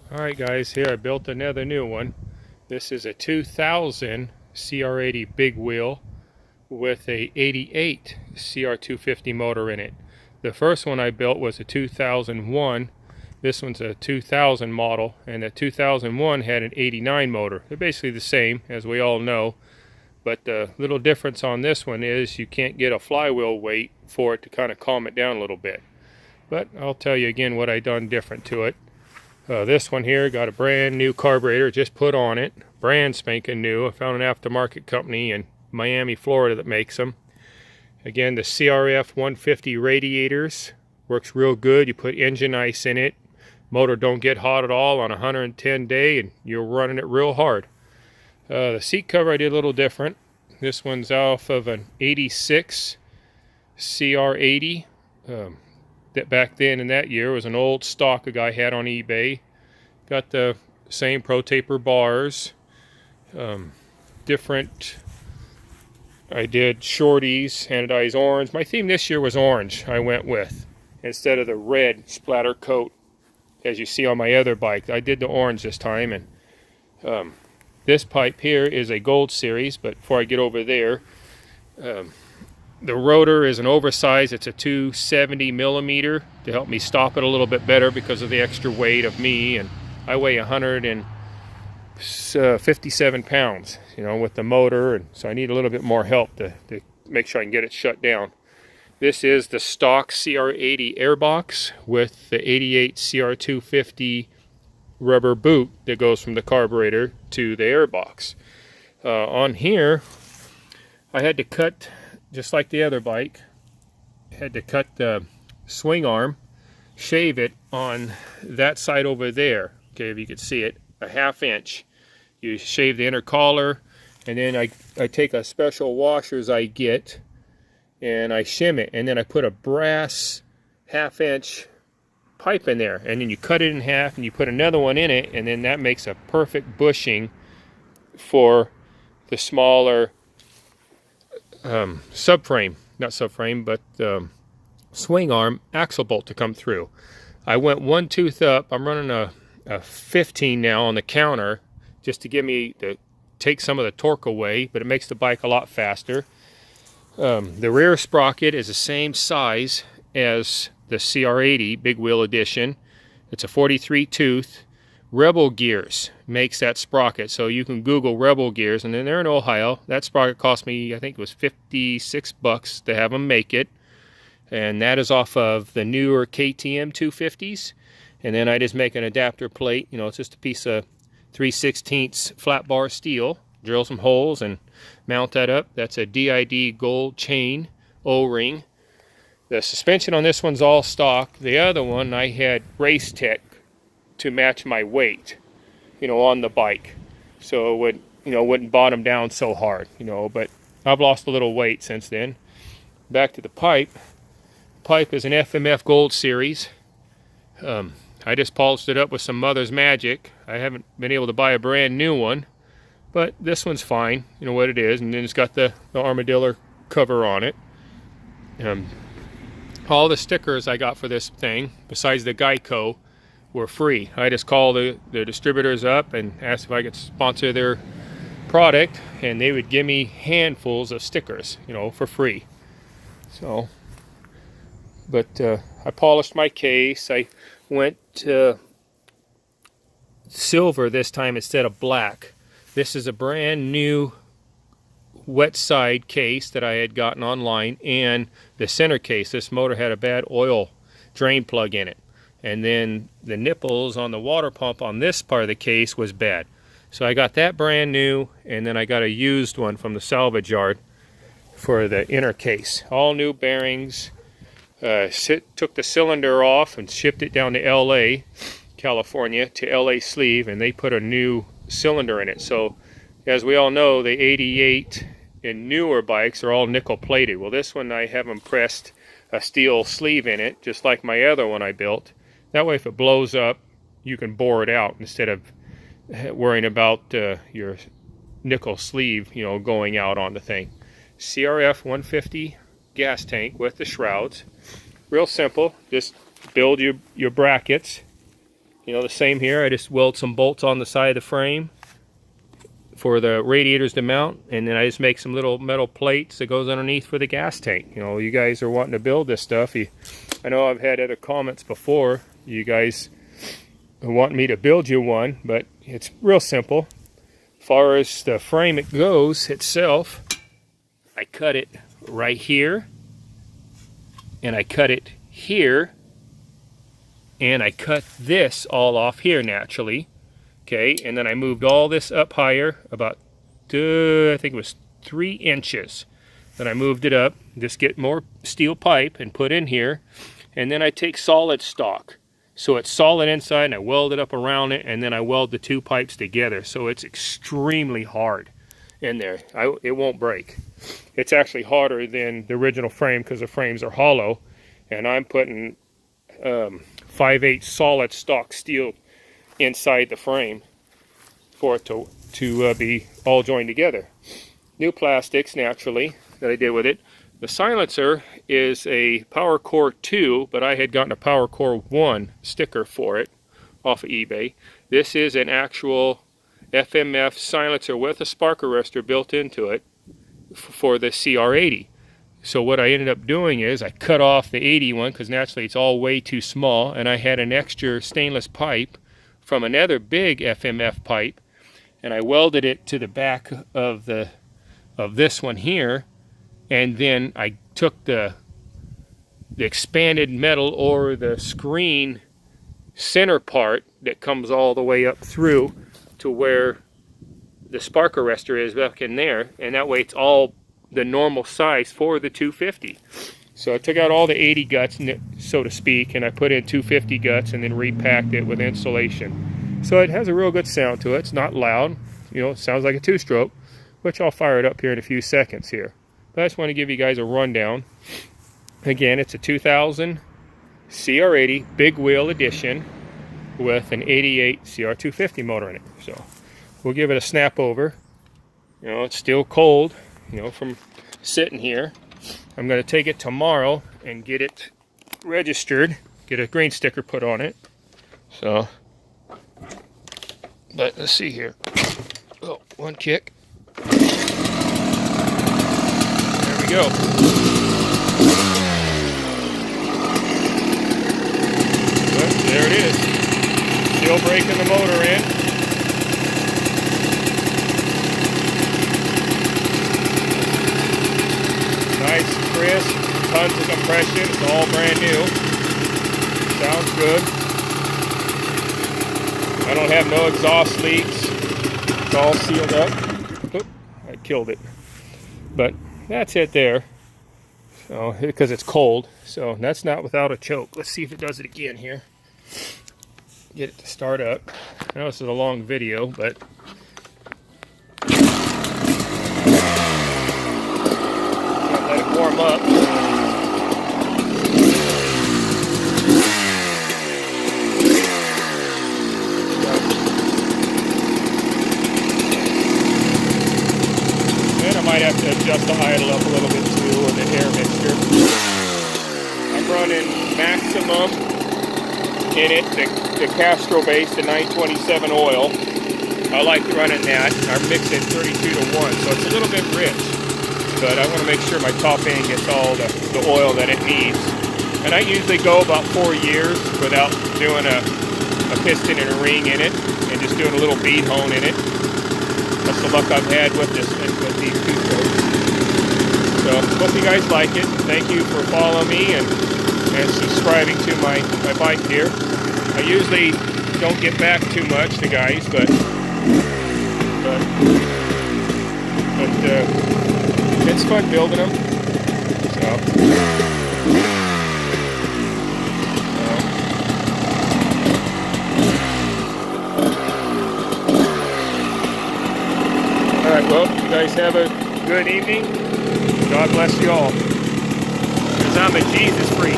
Alright guys, here I built another new one. This is a 2000 CR80 big wheel with a 88 CR250 motor in it. The first one I built was a 2001. This one's a 2000 model, and the 2001 had an 89 motor. They're basically the same, as we all know, but the little difference on this one is you can't get a flywheel weight for it to kind of calm it down a little bit. But I'll tell you again what I done different to it. This one here got a brand new carburetor just put on it, brand spanking new. I found an aftermarket company in Miami, Florida that makes them. Again, the CRF150 radiators works real good. You put engine ice in it, motor don't get hot at all on 110 day, and you're running it real hard. The seat cover I did a little different. This one's off of an 86 CR80. That back then in that year was an old stock a guy had on eBay. Got the same pro taper bars, different. I did shorties, anodized orange. My theme this year was orange. I went with instead of the red splatter coat as you see on my other bike. I did the orange this time, and this pipe here is a Gold Series. But before I get over there, the rotor is an oversized, it's a 270 millimeter to help me stop it a little bit better because of the extra weight of me, and I weigh 157 pounds, with the motor, and so I need a little bit more help to make sure I can get it shut down. This is the stock CR80 airbox with the 88 CR250 rubber boot that goes from the carburetor to the airbox. On here, I had to cut, just like the other bike, had to cut the swing arm, shave it on that side over there. Okay, if you could see it, a ½ inch. You shave the inner collar, and then I take a special washers I get, and I shim it, and then I put a brass ½ inch pipe in there, and then you cut it in half, and you put another one in it, and then that makes a perfect bushing for the smaller subframe, not subframe, but swing arm axle bolt to come through. I went one tooth up. I'm running a 15 now on the counter just to give me to take some of the torque away, but it makes the bike a lot faster. The rear sprocket is the same size as the CR80 big wheel edition. It's a 43 tooth. Rebel Gears makes that sprocket, so you can Google Rebel Gears, and then they're in Ohio. That sprocket cost me, I think it was 56 bucks to have them make it, and that is off of the newer KTM 250s. And then I just make an adapter plate. It's just a piece of 3/16 flat bar steel, drill some holes and mount that up. That's a DID gold chain O-ring. The suspension on this one's all stock. The other one I had Race Tech to match my weight, on the bike, so it would, wouldn't bottom down so hard, but I've lost a little weight since then. Back to the pipe. Pipe is an FMF Gold Series. I just polished it up with some Mother's Magic. I haven't been able to buy a brand new one, but this one's fine, what it is, and then it's got the armadillo cover on it. All the stickers I got for this thing, besides the Geico, were free. I just called the distributors up and asked if I could sponsor their product, and they would give me handfuls of stickers, for free. So, but I polished my case. I went silver this time instead of black. This is a brand new wet side case that I had gotten online, and the center case. This motor had a bad oil drain plug in it. And then the nipples on the water pump on this part of the case was bad. So I got that brand new, and then I got a used one from the salvage yard for the inner case. All new bearings. Took the cylinder off and shipped it down to LA, California, to LA Sleeve, and they put a new cylinder in it. So as we all know, the 88 and newer bikes are all nickel plated. Well, this one I have them pressed a steel sleeve in it, just like my other one I built. That way, if it blows up, you can bore it out instead of worrying about your nickel sleeve, going out on the thing. CRF 150 gas tank with the shrouds. Real simple. Just build your brackets You know, the same here. I just weld some bolts on the side of the frame for the radiators to mount, and then I just make some little metal plates that goes underneath for the gas tank. You know, you guys are wanting to build this stuff. I know I've had other comments before. You guys want me to build you one, but it's real simple. As far as the frame it goes itself, I cut it right here, and I cut it here, and I cut this all off here naturally. Okay, and then I moved all this up higher, about, I think it was 3 inches. Then I moved it up, just get more steel pipe and put in here. And then I take solid stock. So it's solid inside, and I weld it up around it, and then I weld the 2 pipes together. So it's extremely hard in there. It won't break. It's actually harder than the original frame because the frames are hollow. And I'm putting 5/8 solid stock steel inside the frame for it to be all joined together. New plastics, naturally, that I did with it. The silencer is a Power Core 2, but I had gotten a Power Core 1 sticker for it off of eBay. This is an actual FMF silencer with a spark arrestor built into it for the CR80. So what I ended up doing is I cut off the 80 one because naturally it's all way too small, and I had an extra stainless pipe from another big FMF pipe, and I welded it to the back of this one here, and then I took the expanded metal or the screen center part that comes all the way up through to where the spark arrestor is back in there, and that way it's all the normal size for the 250. So I took out all the 80 guts, so to speak, and I put in 250 guts and then repacked it with insulation. So it has a real good sound to it. It's not loud. You know, it sounds like a 2-stroke, which I'll fire it up here in a few seconds here. But I just want to give you guys a rundown. Again, it's a 2000 CR80 big wheel edition with an 88 CR250 motor in it. So we'll give it a snap over. You know, it's still cold, you know, from sitting here. I'm going to take it tomorrow and get it registered, get a green sticker put on it. So, but let's see here. Oh, one kick. There we go. But there it is. Still breaking the motor in. Nice, crisp, tons of compression. It's all brand new. Sounds good. I don't have no exhaust leaks. It's all sealed up. Oop, I killed it. But that's it there. So, because it's cold. So that's not without a choke. Let's see if it does it again here. Get it to start up. I know this is a long video, but let it warm up. And I might have to adjust the idle up a little bit too, or the air mixture. I'm running maximum in it, the Castro base, the 927 oil. I like running that. I mix it 32:1, so it's a little bit rich. But I want to make sure my top end gets all the oil that it needs. And I usually go about 4 years without doing a piston and a ring in it, and just doing a little bead hone in it. That's the luck I've had with these 2-strokes. So hope you guys like it. Thank you for following me and subscribing to my bike here. I usually don't get back too much to guys, but it's fun building them. So, all right, well, you guys have a good evening. God bless you all. Because I'm a Jesus freak.